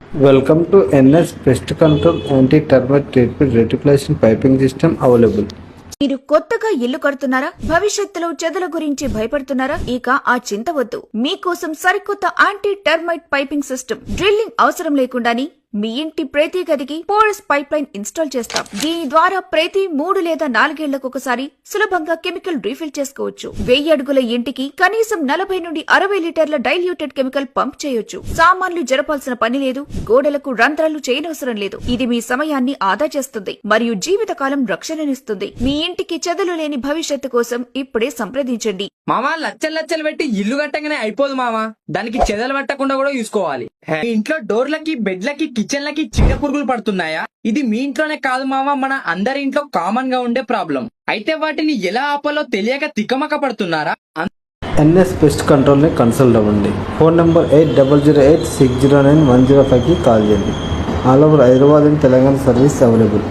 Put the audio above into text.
Welcome to NS Pest Control Anti-Termite Treatment Reticulation Piping System available. మీరు కొత్తగా ఇల్లు కడుతున్నారా? భవిష్యత్తులో చెదల గురించి భయపడుతున్నారా? ఇక ఆ చింత వద్దు. మీకోసం సరికొత్త anti termite piping system. Drilling అవసరం లేకుండానే మీ ఇంటి ప్రతి గదికి పోరస్ పైప్ లైన్ ఇన్స్టాల్ చేస్తాం. దీని ద్వారా ప్రతి 3 లేదా 4 ఏళ్లకు ఒకసారి సులభంగా కెమికల్ రీఫిల్ చేసుకోవచ్చు. 1000 అడుగుల ఇంటికి కనీసం 40 నుండి 60 లీటర్ల డైల్యూటెడ్ కెమికల్ పంప్ చేయొచ్చు. సామాన్లు జరపాల్సిన పని లేదు, గోడలకు రంధ్రాలు చేయనవసరం లేదు. ఇది మీ సమయాన్ని ఆదా చేస్తుంది మరియు జీవితకాలం రక్షణనిస్తుంది. మీ ఇంటికి చెదలు లేని భవిష్యత్తు కోసం ఇప్పుడే సంప్రదించండి. మామా లచ్చలు పెట్టి ఇల్లు కట్టగానే అయిపోదు మామా, దానికి చెదలు పట్టకుండా కూడా చూసుకోవాలి. మీ ఇంట్లో డోర్లకి, బెడ్లకి, కిచెన్లకి చీడ పురుగులు పడుతున్నాయా? ఇది మీ ఇంట్లోనే కాదు మామా, మన అందరి ఇంట్లో కామన్ గా ఉండే ప్రాబ్లం. అయితే వాటిని ఎలా ఆపాలో తెలియక తికమక పడుతున్నారా? NS Pest Control ని కన్సల్ట్ అవ్వండి. ఫోన్ నంబర్ 8008609105కి కాల్ చేయండి. All over Hyderabad and Telangana service available.